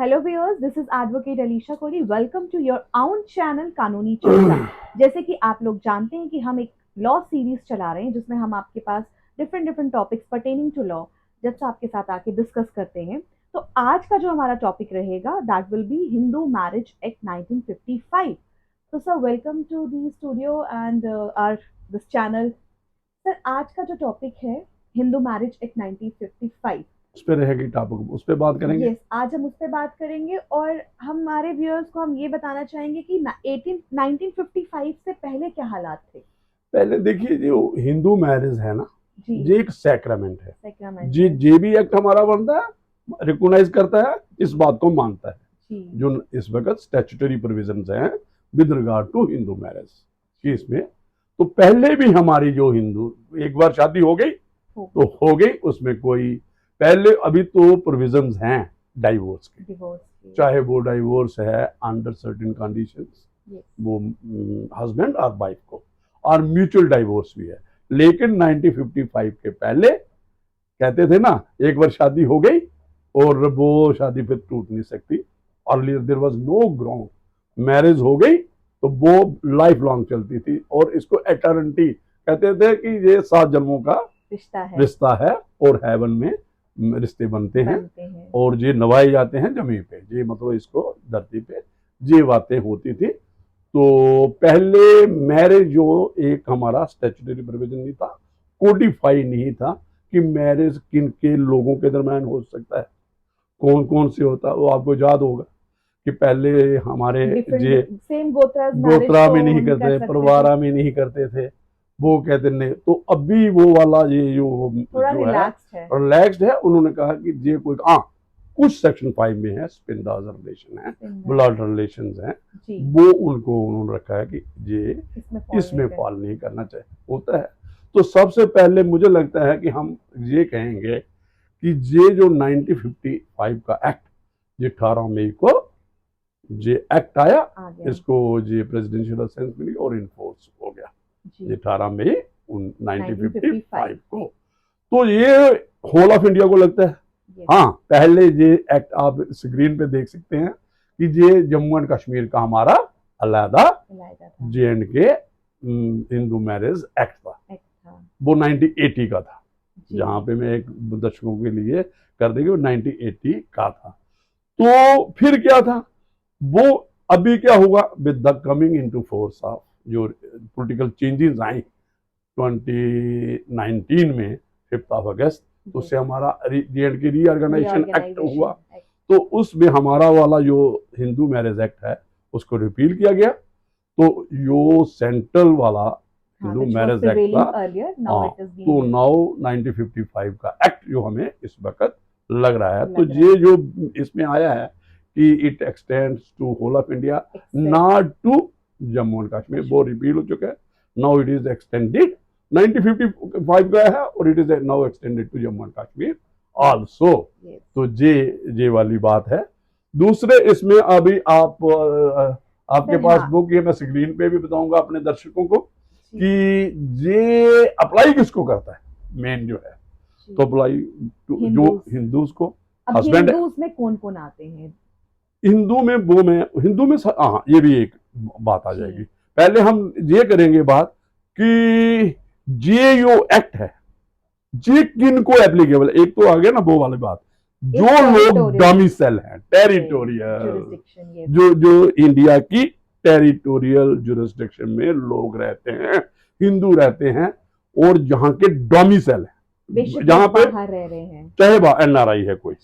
Hello viewers, this is advocate Alisha Kohli. Welcome to your own channel Kanooni Charcha. जैसे कि आप लोग जानते हैं कि हम एक लॉ सीरीज चला रहे हैं जिसमें हम आपके पास different different topics pertaining to law जब आपके साथ आके डिस्कस करते हैं। तो आज का जो हमारा टॉपिक रहेगा that will be Hindu marriage act 1955। तो sir, welcome to the studio and our this channel. Sir, आज का जो टॉपिक है हिंदू मैरिज एक्ट 1955। उस पे रहेगी टॉपिक, उस पे बात करेंगे। यस, आज हम उस पर बात करेंगे और हमारे व्यूअर्स को हम ये बताना चाहेंगे कि 1955 से पहले क्या हालात थे। पहले देखिए, जो हिंदू मैरिज है ना, जी, ये एक सैक्रामेंट है। सेक्रामेंट जी, है। जे भी एक्ट हमारा बनता है रिकॉग्नाइज करता है, इस बात को मानता है। जी, जो इस वक्त स्टैट्यूटरी प्रोविजंस हैं with regard to Hindu marriage की, इसमें तो पहले भी हमारी जो हिंदू एक बार शादी हो गई हो तो हो गई, उसमें कोई पहले अभी तो प्रोविजंस हैं डाइवोर्स के। डिवोर्स की। चाहे वो डाइवोर्स है अंडर सर्टेन कंडीशंस, यस, वो हस्बैंड और वाइफ को, और म्यूचुअल डाइवोर्स भी है। लेकिन 1955 के पहले कहते थे ना, एक बार शादी हो गई और वो शादी फिर टूट नहीं सकती। Earlier there was no ground, marriage हो गई तो वो लाइफ लॉन्ग चलती थी, और इसको एटर्निटी कहते थे कि ये 7 जन्मों का रिश्ता है और हेवन में रिश्ते बनते हैं और ये नवाए जाते हैं जमीन पे। ये मतलब इसको धरती पे ये बातें होती थी। तो पहले मैरिज जो एक हमारा स्टैट्यूटरी प्रोविजन नहीं था, कोडिफाई नहीं था कि मैरिज किन के लोगों के दरम्यान हो सकता है, कौन कौन से होता है। वो आपको याद होगा कि पहले हमारे ये सेम गोत्रास मैरिज गोत्रा में तो नहीं नहीं कर करते, सकते थे। परिवारा में नहीं करते थे, वो कहते नहीं। तो अभी वो वाला ये थोड़ा जो है रिलैक्स्ड है। रिलैक्स्ड है। उन्होंने कहा कि ये कोई कुछ सेक्शन 5 में है, स्पिंदाज रिलेशन है, ब्लड रिलेशन है, जी, वो उनको उन्होंने रखा है कि ये इसमें कर फॉल नहीं करना चाहिए होता है। तो सबसे पहले मुझे लगता है कि हम ये कहेंगे कि ये जो 1955 का एक्ट, ये 18 मई को ये एक्ट आया, आ गया। इसको ये प्रेसिडेंशियल असेंस मिली और इन्फोर्स हो गया जी, ये 18 मई 1955 1955 को। तो ये होल ऑफ इंडिया को लगता है। यस, हाँ, पहले ये एक्ट आप स्क्रीन पे देख सकते हैं कि ये जम्मू एंड कश्मीर का हमारा अलहदा इलायदा था। जे एंड के हिंदू मैरिज एक्ट था। एक्ट था। वो 1980 का था। जी, जहां पे मैं एक दर्शकों के लिए कर देंगे, वो 1980 का था। तो फिर क्या था वो, अभी क्या हुआ with the coming into force of जो पॉलिटिकल चेंजेस आई 2019 में 5 अगस्त, तो उससे हमारा J and K reorganisation act हुआ। एक्ट। तो उसमें हमारा वाला जो हिंदू मैरिज एक्ट है उसको रिपील किया गया। तो जो सेंट्रल वाला हिंदू मैरिज एक्ट था, हाँ, तो नाउ 1955 का एक्ट जो हमें इस वक्त लग रहा है, तो ये जो इसमें आया है कि it extends to whole of India, not to Jammu and Kashmir. वो रिपील हो चुका है, नाउ इट इज एक्सटेंडेड। 1955 का है और it is now extended to Jammu and Kashmir also. तो ये वाली बात है। दूसरे इसमें अभी आपके पास बुक, ये मैं स्क्रीन पे भी बताऊंगा अपने दर्शकों को कि ये अप्लाई किसको करता है। मेन जो है तो अप्लाई जो हिंदूज को, हस्बैंड। में कौन कौन आते हैं हिंदू में हाँ, ये भी एक बात आ जाएगी। पहले हम ये करेंगे बात कि ये जो एक्ट है ये किन को एप्लीकेबल है। एक तो आ गया ना वो वाली बात, जो लोग डोमिसाइल हैं, टेरिटोरियल, जो इंडिया की टेरिटोरियल जुरिस्डिक्शन में लोग रहते हैं, हिंदू रहते हैं, और जहां के डोमिसाइल है, जहां पे रह रहे हैं, चाहे एनआरआई है कोई,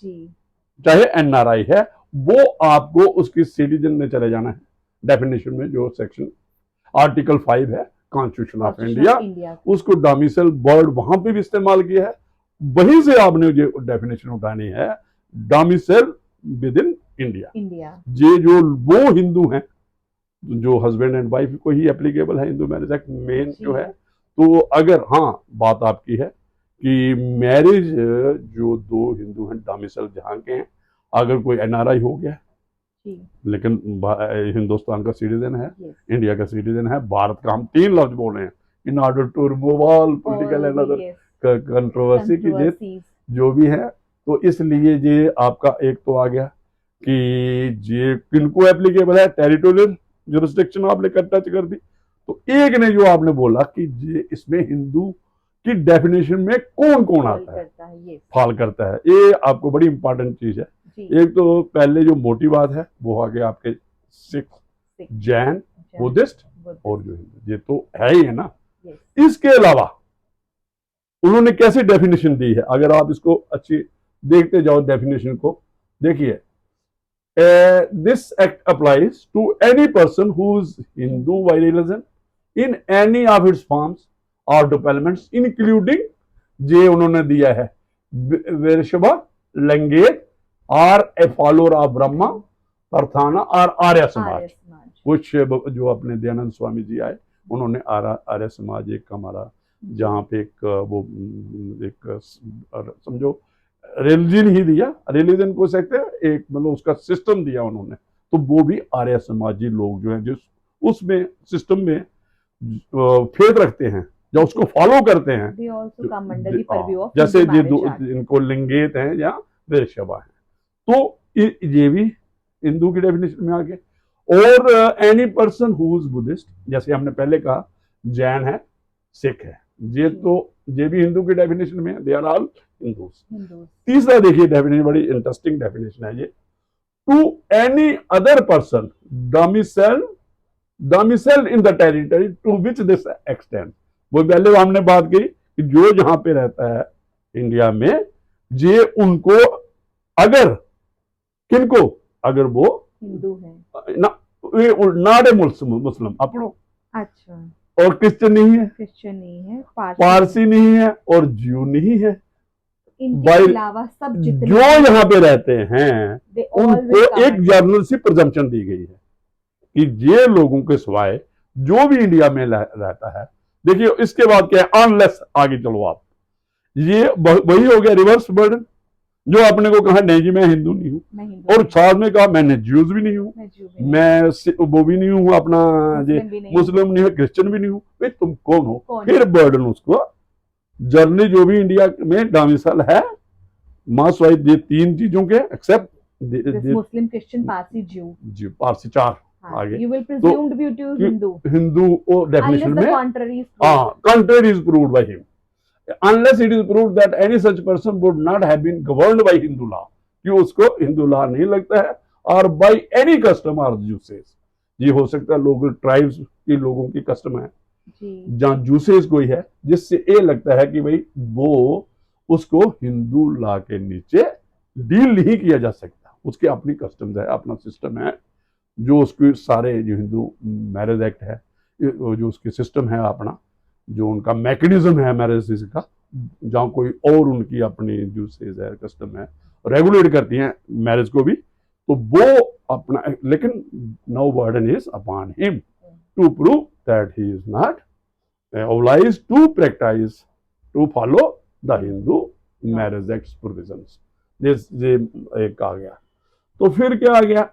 चाहे एनआरआई है, वो आपको उसकी सिटीजन में चले जाना है। डेफिनेशन में जो सेक्शन आर्टिकल 5 है कॉन्स्टिट्यूशन ऑफ इंडिया, उसको डोमिसाइल वर्ड वहां पे भी इस्तेमाल किया है। वहीं से आपने जो डेफिनेशन उठानी है, डोमिसाइल विद इन इंडिया। ये जो वो हिंदू हैं जो हस्बैंड एंड वाइफ को ही एप्लीकेबल है हिंदू मैरिज एक्ट मेन जो है। तो अगर हाँ बात आपकी है कि मैरिज जो दो हिंदू हैं डोमिसाइल जहां के हैं, अगर कोई एनआरआई हो गया लेकिन हिंदुस्तान का सिटीजन है, इंडिया का सिटीजन है, भारत का, हम 3 लफ्ज बोल रहे हैं in order to remove all political and other controversy की जो भी है। तो इसलिए ये आपका एक तो आ गया कि ये किनको एप्लीकेबल है, टेरिटोरियल जुरिस्डिक्शन आपने टच कर दी। तो एक ने जो आपने बोला कि ये इसमें हिंदू की डेफिनेशन में कौन कौन आता है, फॉल करता है, ये आपको बड़ी इंपॉर्टेंट चीज है। एक तो पहले जो मोटी बात है वो आ गया आपके सिख, जैन, बुद्धिस्ट और जो हिंदू, ये तो है ही है ना। इसके अलावा उन्होंने कैसी डेफिनेशन दी है, अगर आप इसको अच्छी देखते जाओ डेफिनेशन को, देखिए this act applies to any person who is Hindu by religion in any of its forms or developments including जे उन्होंने दिया है वैश्यवा, लंगेट और ए फॉलोअर ऑफ ब्रह्मा, परथाना और आर्य समाज। कुछ जो अपने दयानंद स्वामी जी आए उन्होंने आर्य समाज एक हमारा जहाँ पे एक वो एक समझो रिलीजन ही दिया, रिलीजन को सकते हैं एक, मतलब उसका सिस्टम दिया उन्होंने, तो वो भी आर्य समाजी लोग जो है जिस उसमें सिस्टम में फेथ रखते हैं या उसको फॉलो करते हैं, जैसे इनको लिंगेत हैं या वैश्यवा है, तो ये भी हिंदू की डेफिनेशन में आ गए। और any person who is Buddhist, जैसे हमने पहले कहा जैन है, सिख है, ये तो ये भी हिंदू की डेफिनेशन में, दे आर ऑल हिंदूज। तीसरा देखिए डेफिनेशन, बड़ी इंटरेस्टिंग डेफिनेशन है ये, to any other person domiciled in the territory to which this extend. वो पहले हमने बात की कि जो जहां पे रहता है इंडिया में, ये उनको अगर किनको, अगर वो हिंदू है नॉट ए मुस्लिम अपनो, अच्छा, और क्रिश्चियन नहीं है, पारसी नहीं है और ज्यू नहीं है, इनके अलावा सब जितने जो यहाँ पे रहते हैं उनको एक जर्नल सी प्रिजम्पशन दी गई है कि ये लोगों के सिवाय जो भी इंडिया में रहता है। देखिए इसके बाद क्या है, अनलेस, आगे चलो आप, ये वही हो गया रिवर्स बर्डन, जो आपने को कहा नहीं जी मैं हिंदू नहीं हूँ, और साथ में कहा मैंने ज्यूज भी नहीं हूँ, मैं वो भी नहीं हूँ, अपना मुस्लिम नहीं हूँ, क्रिश्चियन भी नहीं हूँ, भाई तुम कौन हो? फिर बर्डन उसको जर्नली जो भी इंडिया में डोमिसाइल है, मास वाइज ये तीन चीजों के एक्सेप्ट मुस्लिम, क्रिश्चियन, पारसी, ज्यू, पारसी, चार आगे, you will presumed to be Hindu और डेफिनेशन में contrary is proved by him, unless it is proved that any such person would not have been governed by Hindu law, कि उसको हिंदू लॉ नहीं लगता है, और by any custom or uses, ये हो सकता है लोकल ट्राइब्स के लोगों की कस्टम है जहाँ जूसेस कोई है जिससे ये लगता है कि भाई वो उसको हिंदू लॉ के नीचे डील नहीं किया जा सकता, उसके अपनी कस्टम्स है, अपना सिस्टम है, जो उसके सारे जो हिंदू मैरिज एक्ट है, जो उसकी सिस्टम है अपना, जो उनका मैकेनिज्म है मैरिज का, जहाँ कोई और उनकी अपनी जो है कस्टम है रेगुलेट करती हैं मैरिज को भी, तो वो अपना, लेकिन no burden is upon him to prove that he is not obliged to practise to follow the Hindu marriage act provisions. ये एक आ गया, तो फिर क्या आ गया,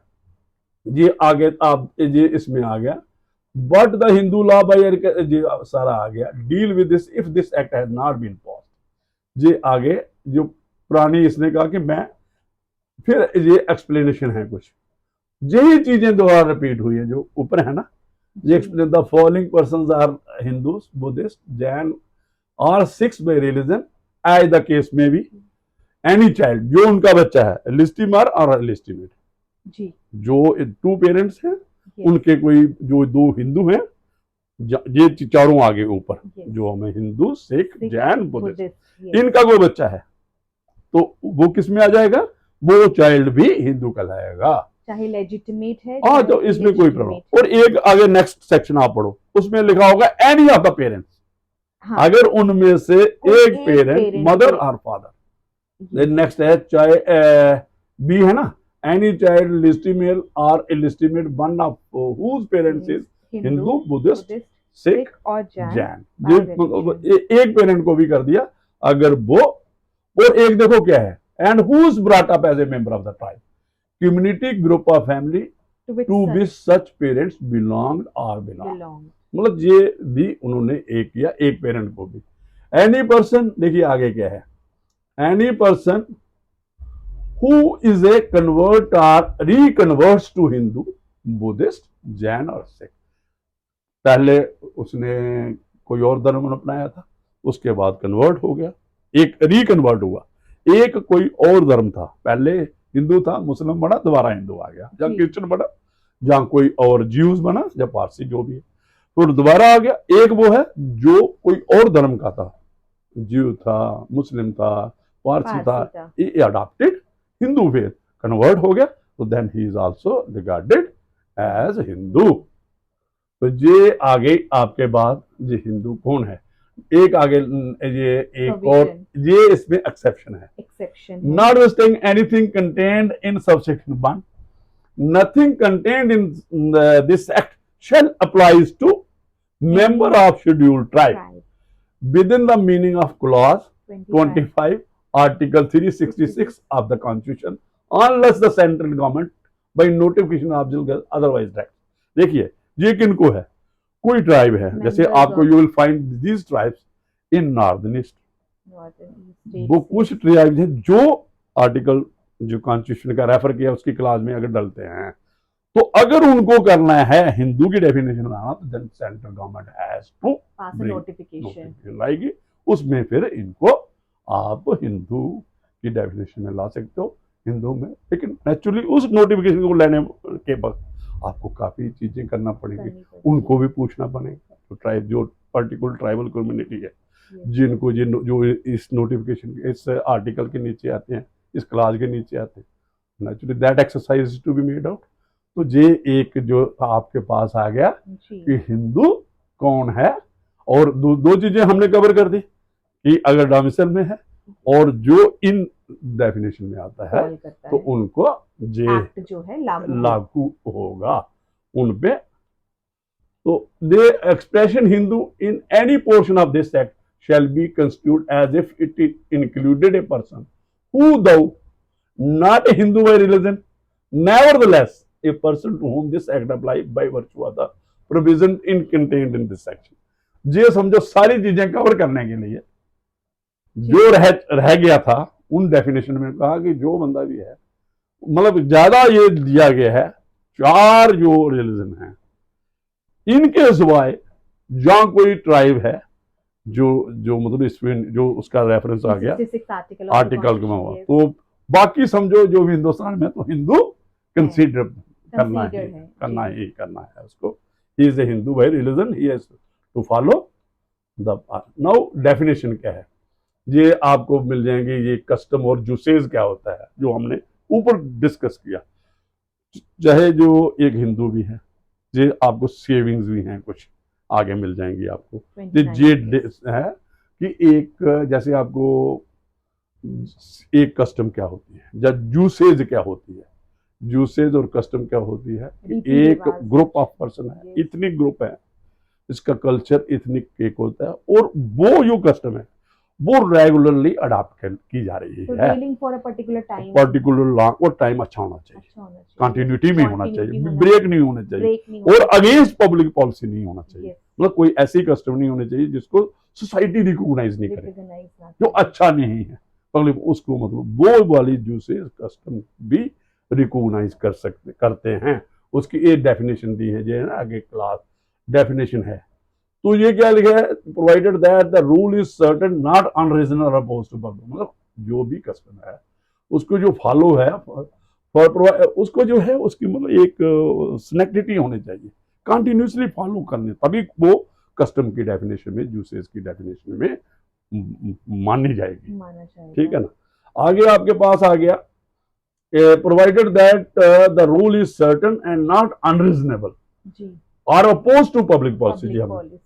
ये आगे आप ये इसमें आ गया, but the Hindu law by सारा आ गया, deal with this if this act has not been passed. ये आगे जो पुरानी इसने कहा कि मैं, फिर ये एक्सप्लेनेशन है कुछ, यही चीजें दोबारा रिपीट हुई है जो ऊपर है ना, ये explain the following persons are Hindus, Buddhist, Jain और Sikhs by religion as the case में भी, एनी चाइल्ड, जो उनका बच्चा है लिस्टिमर और लिस्टिमेट, जो टू पेरेंट्स हैं उनके कोई जो दो हिंदू हैं, ये चारों आगे ऊपर जो हमें हिंदू, सिख, जैन, बुद्धिस्ट, इनका कोई बच्चा है तो वो किस में आ जाएगा, वो चाइल्ड भी हिंदू कहलाएगा, चाहे लेजिटिमेट है, हाँ, तो इसमें कोई प्रॉब्लम। और एक आगे नेक्स्ट सेक्शन आप पढ़ो, उसमें लिखा होगा एनी ऑफ द पेरेंट्स, अगर उनमें से एक पेरेंट मदर और फादर, नेक्स्ट है चाहे बी है ना, any child legitimate or illegitimate one of whose parents is Hindu, Buddhist, Sikh और जैन, एक पेरेंट को भी कर दिया अगर वो, और एक देखो क्या है, and who's brought up as a member of the tribe, community, group of family to which such parents belonged or belong, मतलब ये भी उन्होंने एक किया, एक पेरेंट को भी। एनी पर्सन, देखिए आगे क्या है, any person who is a convert or reconverts to Hindu, Buddhist, Jain और सिख। पहले उसने कोई और धर्म अपनाया था, उसके बाद कन्वर्ट हो गया, एक रिकन्वर्ट हुआ, एक कोई और धर्म था, पहले हिंदू था, मुस्लिम बना, दोबारा हिंदू आ गया, जहां क्रिश्चियन बना, जहां कोई और ज्यूज बना, या पारसी जो भी है, फिर दोबारा आ गया। एक वो है जो कोई और धर्म का था, ज्यू था, मुस्लिम था, पारसी था, ये अडॉप्टेड हिंदू फेथ, कन्वर्ट हो गया, तो then he is also regarded as Hindu. तो ये आगे आपके बाद ये हिंदू कौन है, एक आगे ये एक और ये इसमें एक्सेप्शन है, notwithstanding anything contained in subsection 1, nothing contained in this act shall applies to member of scheduled tribe within the meaning of clause 25 article 366 of the constitution unless the central government by notification of otherwise direct। देखिए ये किनको है, कोई tribe है, जैसे आपको you will find these tribes in northern east, वो कुछ ट्राइब्स हैं जो आर्टिकल जो कॉन्स्टिट्यूशन का रेफर किया उसकी क्लास में अगर डलते हैं, तो अगर उनको करना है हिंदू की डेफिनेशन लाना, तो then central government has to pass notification लाएगी, उसमें फिर इनको आप हिंदू की डेफिनेशन में ला सकते हो हिंदू में। लेकिन नेचुरली उस नोटिफिकेशन को लेने के बाद आपको काफी चीजें करना पड़ेगी, उनको भी पूछना पड़ेगा, तो ट्राइब जो पर्टिकुलर ट्राइबल कम्युनिटी है जिनको जो इस नोटिफिकेशन इस आर्टिकल के नीचे आते हैं, इस क्लास के नीचे आते हैं, naturally that exercise to be made out. तो ये एक जो आपके पास आ गया कि हिंदू कौन है, और दो चीजें हमने कवर कर दी कि अगर डोमिसाइल में है और जो इन डेफिनेशन में आता है तो उनको जे जो है लागू होगा उन पे। तो the expression Hindu in any portion of this act shall be construed as if it included a person who, though not a Hindu by religion, nevertheless a person to whom this act applies by virtue of the provision in contained in this section। ये समझो सारी चीजें cover करने के लिए जो रह गया था उन डेफिनेशन में कहा कि जो बंदा भी है, मतलब ज्यादा ये दिया गया है, 4 जो रिलीजन है इनके सिवाय जहां कोई ट्राइब है जो मतलब इसमें जो उसका रेफरेंस आ गया आर्टिकल में, तो बाकी समझो जो भी हिंदुस्तान में तो हिंदू कंसीडर करना है उसको, he is a Hindu by religion, he has to follow the. Now definition क्या है, ये आपको मिल जाएंगे, ये कस्टम और यूसेज क्या होता है जो हमने ऊपर डिस्कस किया, चाहे जो एक हिंदू भी है, ये आपको सेविंग्स भी हैं कुछ आगे मिल जाएंगी आपको, ये है कि एक जैसे आपको एक कस्टम क्या होती है, जब यूसेज क्या होती है, यूसेज और कस्टम क्या होती है, एक ग्रुप ऑफ पर्सन है, इतनी ग्रुप है, इसका कल्चर इथनिक एक होता है, और वो जो कस्टम है वो रेगुलरली अडॉप्ट की जा रही है फॉर अ पर्टिकुलर लॉन्ग, और टाइम अच्छा होना चाहिए, कंटिन्यूटी भी होना चाहिए, ब्रेक नहीं होना चाहिए, और अगेंस्ट पब्लिक पॉलिसी नहीं होना चाहिए, मतलब कोई ऐसी कस्टम नहीं होनी चाहिए जिसको सोसाइटी रिकॉग्नाइज नहीं करे, जो अच्छा नहीं है पब्लिक उसको, मतलब वो वाली जूसे कस्टम भी रिकॉग्नाइज करते हैं। उसकी एक डेफिनेशन दी है, जो है ना आगे क्लास डेफिनेशन है, तो ये क्या लिखा है, provided that the rule is certain not unreasonable और अपोज्ड टू पब्लिक, मतलब जो भी कस्टम है उसको जो फॉलो है उसको जो है उसकी मतलब एक स्नेक्टिटी होनी चाहिए, कंटिन्यूसली फॉलो करने, तभी वो कस्टम की डेफिनेशन में यूसेज की डेफिनेशन में मानी जाएगी, ठीक है ना। आगे आपके पास आ गया provided that the rule is certain and not unreasonable or opposed to public policy,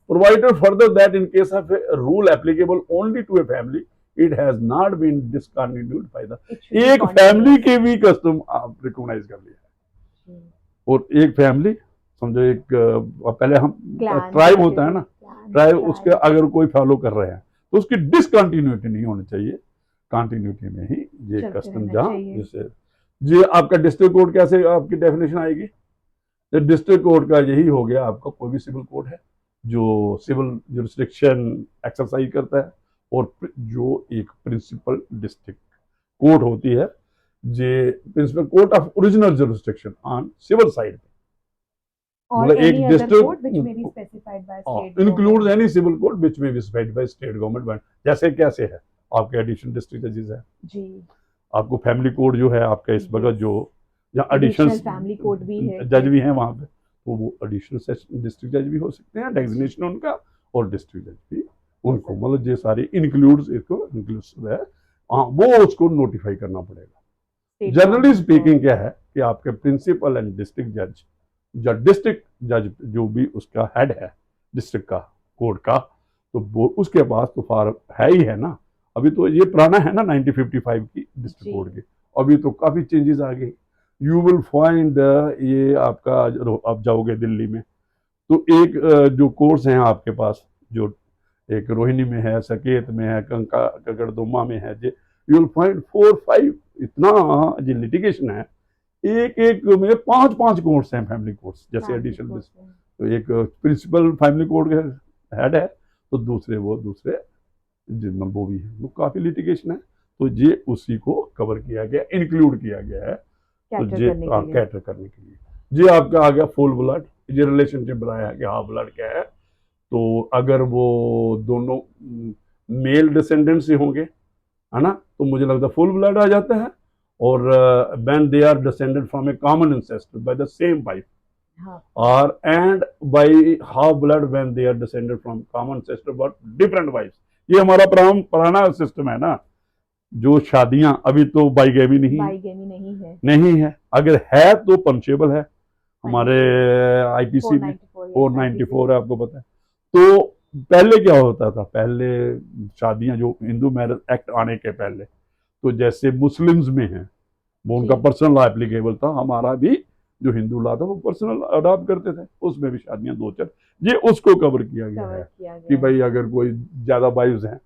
provided further that in case of a rule applicable only to a family, it has not been discontinued by the, एक family के भी custom आप recognise कर लिया है, और एक family समझो एक पहले हम ट्राइब होता है ना, ट्राइब उसके अगर कोई फॉलो कर रहे हैं तो उसकी डिसकंटिन्यूटी नहीं होनी चाहिए, कंटिन्यूटी में ही ये कस्टम जहाँ, जैसे ये आपका डिस्ट्रिक्ट कोड कैसे आपकी डेफिनेशन आएगी, डिस्ट्रिक्ट कोर्ट का यही हो गया आपका, कोई भी सिविल कोर्ट है जो सिविल जुरिस्डिक्शन एक्सरसाइज करता है, और जो एक प्रिंसिपल डिस्ट्रिक्ट कोर्ट होती है the principal court of original jurisdiction on civil side or मतलब एक any other district code which may be specified by state includes government. Any civil code which may be specified by state government. जैसे कैसे है आपके additional district जजेस है, जी आपको family code जो है आपका इस वक्त जो या एडिशनल एडिशनल फैमिली कोड भी है, जज भी हैं वहाँ पे, तो वो एडिशनल डिस्ट्रिक्ट जज भी हो सकते हैं, डेजिग्नेशन उनका, और डिस्ट्रिक्ट जज भी उनको, मतलब ये सारे इंक्लूड्स इसको इंक्लूसिव है। हाँ, वो उसको नोटिफाई करना पड़ेगा। state जनरली government स्पीकिंग को। क्या है कि आपके प्रिंसिपल एंड डिस्ट्रिक्ट जज, जो डिस्ट्रिक्ट जज जो भी उसका हेड है डिस्ट्रिक्ट का कोर्ट का, तो वो उसके पास तो फार है ही है ना। अभी तो ये पुराना है ना 1955 की डिस्ट्रिक्ट कोर्ट की, अभी तो काफी चेंजेस आ गए। यू विल फाइंड ये आपका आप जाओगे दिल्ली में तो एक जो कोर्स हैं आपके पास, जो एक रोहिणी में है, सकेत में है, कंका ककड़दुमा में है, जे यू विल फाइंड 4-5 इतना जो लिटिगेशन है, एक एक में 5-5 कोर्ट्स हैं, फैमिली कोर्ट्स जैसे एडिशनल family डिस्ट्रिक्ट। court तो एक प्रिंसिपल फैमिली कोर्ट के हेड है, तो दूसरे वो दूसरे जिनमें वो भी है, वो काफी लिटिगेशन है, तो ये उसी को कवर किया गया, इंक्लूड किया गया है, तो cater ये करने के लिए। कैटर करने के लिए। ये आपका आ गया फुल ब्लड, ये रिलेशनशिप बनाया कि हाफ ब्लड क्या है। तो अगर वो दोनों मेल डिसेंडेंट से होंगे, है ना, तो मुझे लगता है फुल ब्लड आ जाता है। और when they are descended from a common ancestor by the same wife, हाँ और and by half blood when they are descended from common ancestor but different wifes. ये हमारा पुराना सिस्टम है ना, जो शादियां अभी तो बाईगैमी नहीं है, बाईगेमी नहीं है, नहीं है, अगर है तो पंचेबल है हमारे आईपीसी में 494 है, आपको पता है। तो पहले क्या होता था, पहले शादियां जो हिंदू मैरिज एक्ट आने के पहले, तो जैसे मुस्लिम्स में है वो उनका जी। पर्सनल लॉ एप्लीकेबल था, हमारा भी जो हिंदू लॉ था वो पर्सनल अडॉप्ट करते थे, उसमें भी शादियां 2-4, ये उसको कवर किया गया है कि भाई अगर कोई ज्यादा वाइफ्स हैं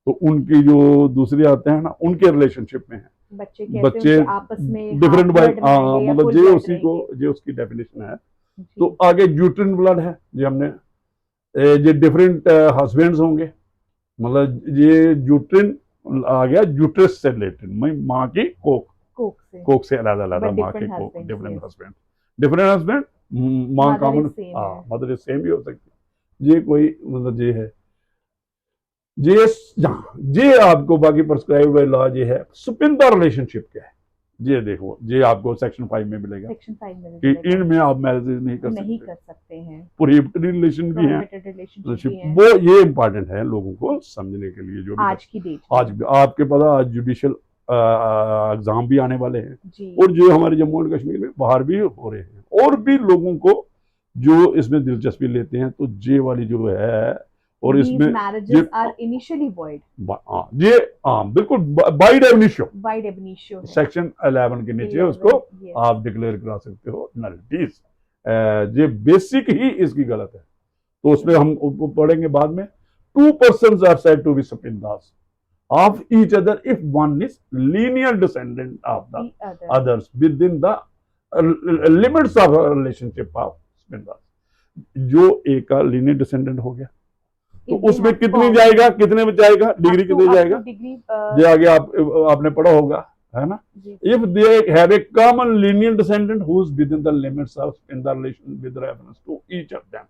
तो उनकी जो दूसरे आते हैं ना उनके रिलेशनशिप में है, बच्चे कैसे बच्चे उनके आपस में डिफरेंट half वाइफ, blood में रहेंगे या मतलब full ये blood उसी को रहेंगे। ये उसकी डेफिनेशन है। जी। तो आगे यूट्रिन ब्लड है, ये हमने ये डिफरेंट हस्बैंड्स होंगे, मतलब ये यूट्रिन आ गया यूट्रस से रिलेटेड, माँ की कोक से अलग अलग But माँ के different Coke, husbands, different yes. Husband, different husband, माँ Mother कॉमन, is same है। मदर सेम भी हो सकती है। ये कोई मतलब ये है, ये आपको बाकी प्रिस्क्राइब बाय लॉ ये है। सुपिंदा रिलेशनशिप क्या है, ये देखो, ये आपको सेक्शन 5 में मिलेगा सेक्शन 5 में कि मिलेगा। इनमें आप मैरिजेज नहीं नहीं सकते, कर सकते हैं, प्रोहिबिटेड रिलेशन भी है, prohibited relationship भी है वो ये इंपॉर्टेंट है लोगों को समझने के लिए। जो भी आज की डेट आज भी आपके पता आज जुडिशियल एग्जाम भी आने वाले हैं, जी। और जो हमारे जम्मू एंड कश्मीर में बाहर भी हो रहे हैं, और भी लोगों को जो इसमें दिलचस्पी लेते हैं, तो ये वाली जो है, और These इसमें marriages are initially void ये बिल्कुल by definition by ab initio है। सेक्शन 11 के नीचे 11, उसको yes. आप डिक्लेयर करा सकते हो नलिटीज। ये बेसिक ही इसकी गलत है, तो उसमें हम पढ़ेंगे बाद में। 2 persons are said to be subpoenas of each other if one is lineal descendant of the others within the limits of a relationship of subpoenas। जो एक का लीनियर डिसेंडेंट हो गया तो उसमें कितनी जाएगा, कितने में जाएगा, डिग्री कितने जाएगा, जो आगे आपने पढ़ा होगा, है ना। If they have a common linear descendant who is within the limits of in the relation with reference to each of them,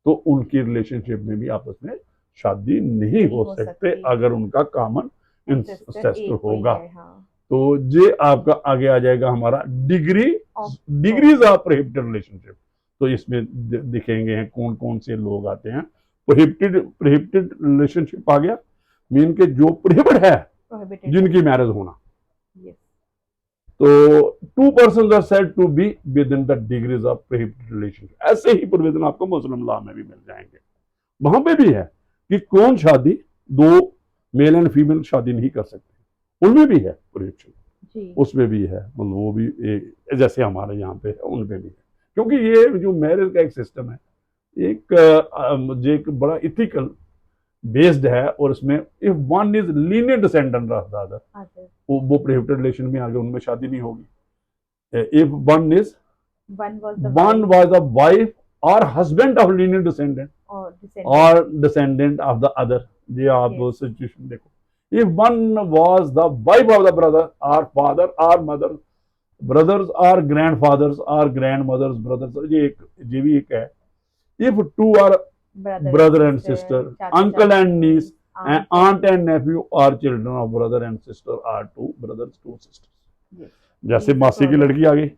तो उनकी रिलेशनशिप में भी आपस में शादी नहीं हो सकते अगर उनका कॉमन इंसेस्टर होगा। तो ये आपका आगे आ जाएगा हमारा डिग्रीज ऑफ प्रोहिबिटेड रिलेशनशिप। तो इसमें दिखेंगे हैं कौन कौन से लोग आते हैं। प्रोहिबिटेड रिलेशनशिप आ गया, मीन के जो प्रोहिबिट है जिनकी मैरिज होना। तो 2 persons are said to be within the degrees of prohibited relationship। ऐसे ही प्रोविजन आपको मुस्लिम लॉ में भी मिल जाएंगे, वहां पे भी है कि कौन शादी, 2 मेल एंड फीमेल शादी नहीं कर सकते, उनमें भी है प्रोहिबिशन, उसमें भी है, मतलब वो भी जैसे हमारे यहाँ पे है उनमें भी है। क्योंकि ये जो मैरिज का एक सिस्टम है, एक बड़ा इथिकल बेस्ड है, और इसमें if one is linear descendant of the other, वो प्रोहिबिटेड रिलेशन में आगे उनमें शादी नहीं होगी। If one was the wife और हस्बैंड ऑफ लीनियर डिसेंडेंट और डिसेंडेंट ऑफ द अदर, ये आप सिचुएशन देखो। If one was the wife of the brother, or father, or mother, brothers, or grandfathers, or grandmothers, brothers, ये भी एक है. If two are brother and sister, uncle and niece, and aunt and nephew, or children of brother and sister, are two brothers, two sisters. Yes. जैसे मासी की लड़की आ गई,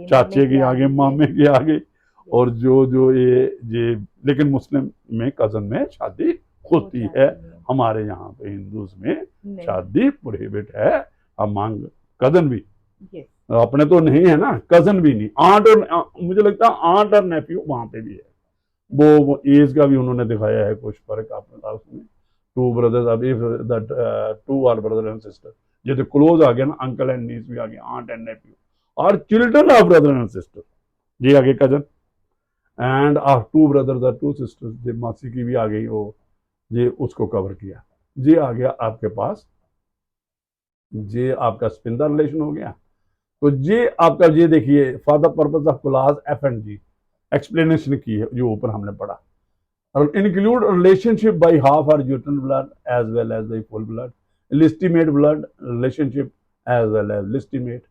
चाचे की आ गई, मामे की आ गई, और जो ये लेकिन मुस्लिम में कजन में शादी होती है. हमारे यहाँ पे हिंदूज में शादी प्रोहिबिट है. अमंग कजन भी, अपने तो नहीं है ना, कजन भी नहीं. आंट और मुझे लगता है आंट और नेफ्यू वहां पे भी है. वो एज का भी उन्होंने दिखाया है कुछ फर्क आपने उसमें. टू ब्रदर्स, अब if that two are brother and sister, ये तो क्लोज आ गया ना, अंकल एंड नीस भी आ गया, आंट एंड नेफ्यू, और children of brother and sister, ये आ गए cousin. End of two brothers और टू सिस्टर्स, ये मासी की भी आ गई, वो ये उसको कवर किया. ये आ गया आपके पास, ये आपका स्पिंदर रिलेशन हो गया. तो ये आपका, ये देखिए for the purpose of class F and G explanation की है जो ऊपर हमने पढ़ा. इंक्लूड रिलेशनशिप बाई हाफ और uterine blood as well as by full blood, legitimate blood relationship as well as legitimate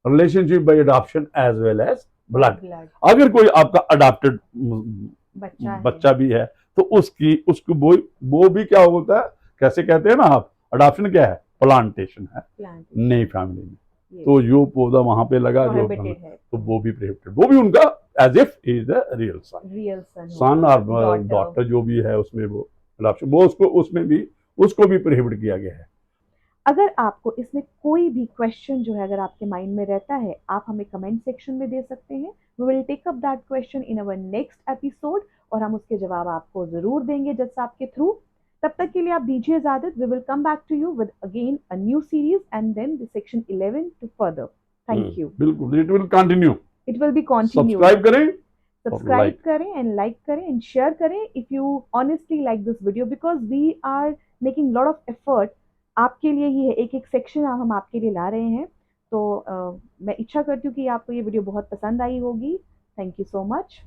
relationship by adoption as well as blood. अगर कोई आपका अडॉप्टेड बच्चा भी है तो उसको वो भी क्या होता है, कैसे कहते हैं ना आप, अडॉप्शन क्या है, प्लांटेशन है नई फैमिली में. तो जो पौधा वहां पे लगा जो तो वो भी प्रोहिबिटेड, वो भी उनका as if is the real son और डॉटर जो भी है उसमें वो अडॉप्शन, वो उसको उसमें भी उसको भी प्रोहिबिट किया गया है. अगर आपको इसमें कोई भी क्वेश्चन जो है अगर आपके माइंड में रहता है, आप हमें कमेंट सेक्शन में दे सकते हैं. We will take up that question in our next episode, और हम उसके जवाब आपको जरूर देंगे जज साहब के थ्रू. तब तक के लिए आप दीजिए इजाजत. We will come back to you with again a new series and then the section 11 to further. Thank you. बिल्कुल, it will continue. It will be continue. Subscribe करें एंड लाइक करें एंड शेयर करें if you honestly like this video, because we are making lot of effort आपके लिए ही है. एक एक section हम आपके लिए ला रहे हैं. तो मैं इच्छा करती हूँ कि आपको ये वीडियो बहुत पसंद आई होगी. Thank you so much.